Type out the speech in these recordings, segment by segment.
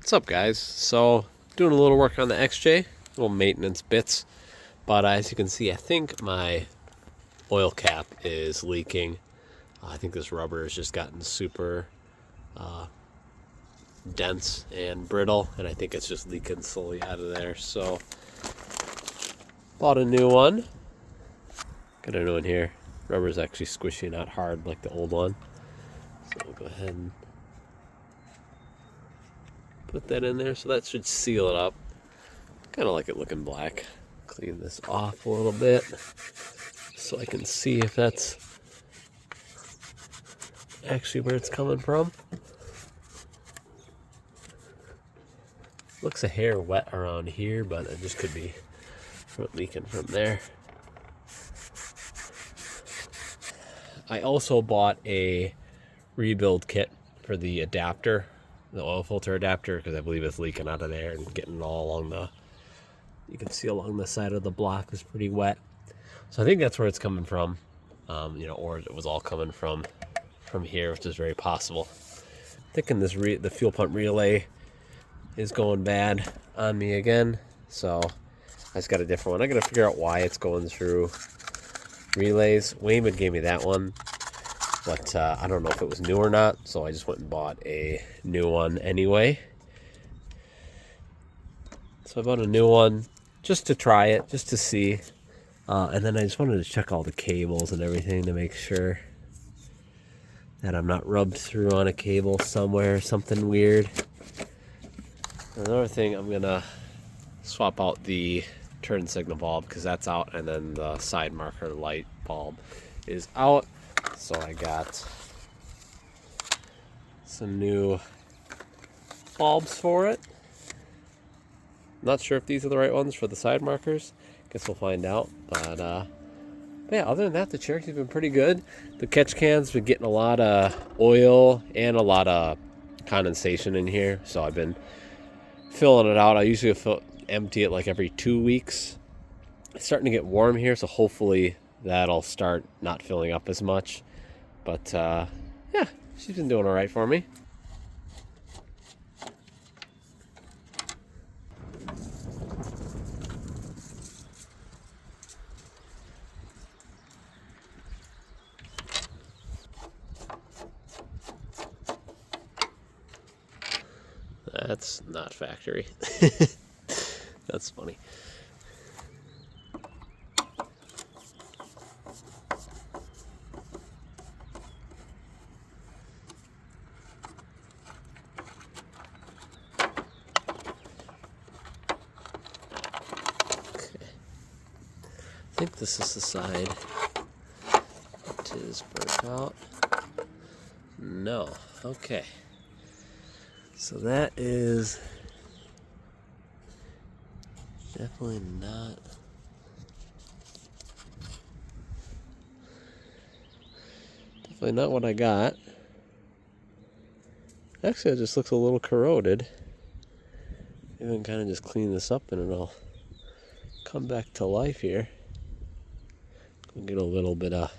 What's up, guys? So doing a little work on the XJ, little maintenance bits, but as you can see, I think my oil cap is leaking. I think this rubber has just gotten super dense and brittle, and I think it's just leaking slowly out of there. So bought a new one. Got a new one here. Rubber's actually squishy, not hard like the old one. So we'll go ahead and put that in there, so that should seal it up. Kind of like it looking black. Clean this off a little bit so I can see if that's actually where it's coming from. Looks a hair wet around here, but it just could be leaking from there. I also bought a rebuild kit for the adapter, the oil filter adapter, because I believe it's leaking out of there and getting all along the, you can see along the side of the block is pretty wet. So I think that's where it's coming from, or it was all coming from here, which is very possible. Thinking this the fuel pump relay is going bad on me again, so I just got a different one. I got to figure out why it's going through relays. Wayman gave me that one, but I don't know if it was new or not, so I just went and bought a new one anyway. So I bought a new one just to try it, just to see, and then I just wanted to check all the cables and everything to make sure that I'm not rubbed through on a cable somewhere, something weird. Another thing, I'm gonna swap out the turn signal bulb because that's out, and then the side marker light bulb is out. So I got some new bulbs for it. Not sure if these are the right ones for the side markers. Guess we'll find out. But yeah, other than that, the Cherokee's been pretty good. The catch can's been getting a lot of oil and a lot of condensation in here, so I've been filling it out. I usually empty it like every 2 weeks. It's starting to get warm here, so hopefully that'll start not filling up as much. But yeah, she's been doing all right for me. That's not factory. That's funny. I think this is the side that is burnt out. No. Okay. So that is definitely not. Definitely not what I got. Actually, it just looks a little corroded. Maybe I can kind of just clean this up and it'll come back to life here. We'll get a little bit of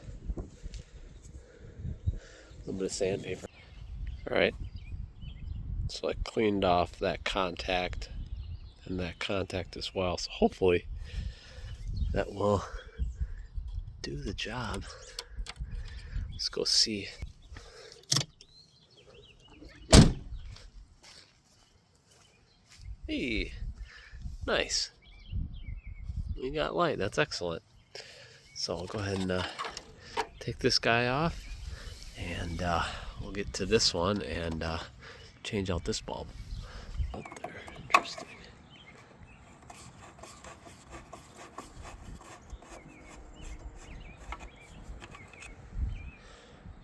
sandpaper. All right. So I cleaned off that contact and that contact as well. So hopefully that will do the job. Let's go see. Hey, nice. We got light. That's excellent. So I'll go ahead and take this guy off, and we'll get to this one and change out this bulb. Out there, interesting.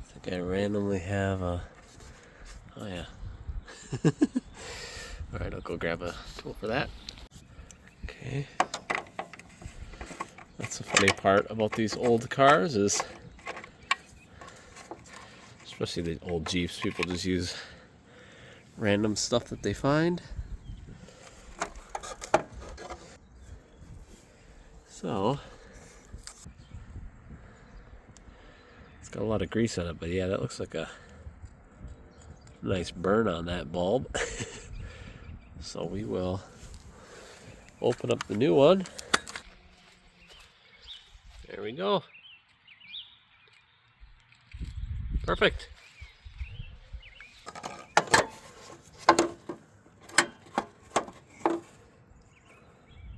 I think I randomly have a. Oh yeah. All right, I'll go grab a tool for that. Okay. That's the funny part about these old cars is, especially the old Jeeps, people just use random stuff that they find. So it's got a lot of grease on it, but yeah, that looks like a nice burn on that bulb. So we will open up the new one. There we go. Perfect.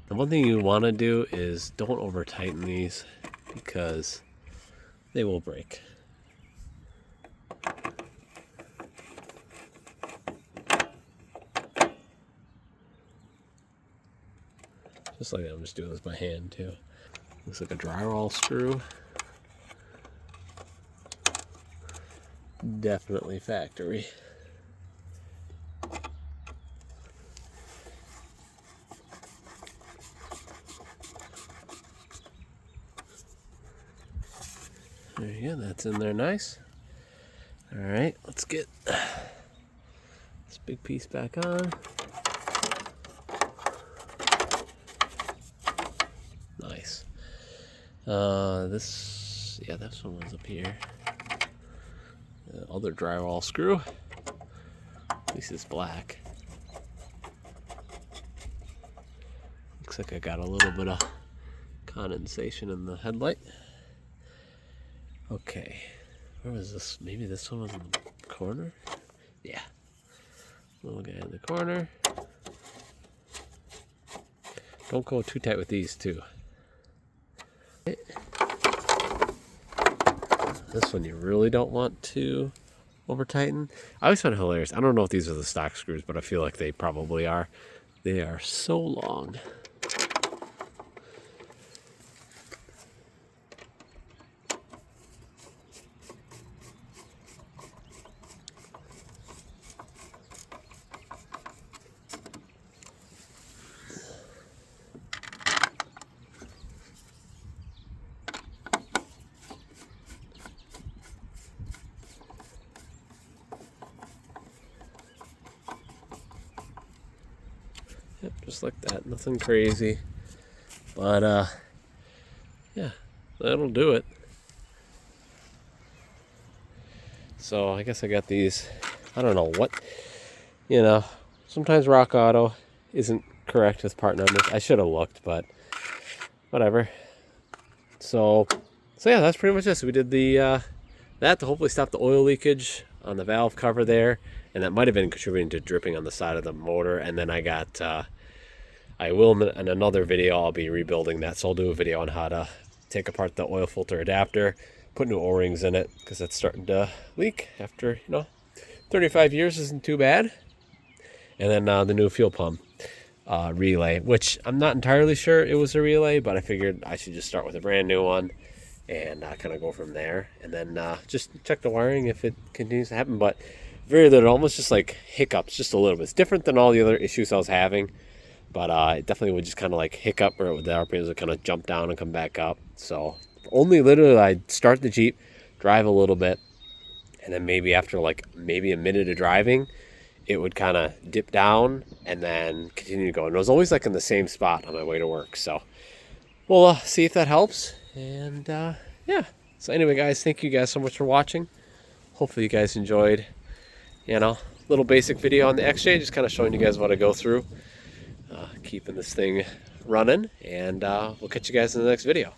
The one thing you want to do is don't over tighten these because they will break. Just like that, I'm just doing this by hand too. Looks like a drywall screw. Definitely factory. There you go, that's in there nice. Alright, let's get this big piece back on. Nice. This one was up here. The other drywall screw. At least it's black. Looks like I got a little bit of condensation in the headlight. Okay, where was this? Maybe this one was in the corner? Yeah. Little guy in the corner. Don't go too tight with these too. This one you really don't want to over tighten. I always find it hilarious. I don't know if these are the stock screws, but I feel like they probably are. They are so long. Yep, just like that, nothing crazy, but yeah, that'll do it. So I guess I got these, I don't know what, sometimes Rock Auto isn't correct with part numbers. I should have looked, but whatever. So yeah, that's pretty much it. So we did that to hopefully stop the oil leakage on the valve cover there, and that might have been contributing to dripping on the side of the motor. And then I got I will in another video, I'll be rebuilding that, so I'll do a video on how to take apart the oil filter adapter, put new O-rings in it, because it's starting to leak after 35 years isn't too bad. And then the new fuel pump relay, which I'm not entirely sure it was a relay, but I figured I should just start with a brand new one and kind of go from there, and then just check the wiring if it continues to happen. But very little, almost just like hiccups, just a little bit. It's different than all the other issues I was having, but it definitely would just kind of like hiccup, or the RPMs would kind of jump down and come back up. So only literally I'd start the Jeep, drive a little bit, and then maybe after maybe a minute of driving, it would kind of dip down and then continue to go. And it was always like in the same spot on my way to work. So we'll see if that helps. And yeah. So anyway, guys, thank you guys so much for watching. Hopefully you guys enjoyed, little basic video on the XJ, just kind of showing you guys what I go through, keeping this thing running. And we'll catch you guys in the next video.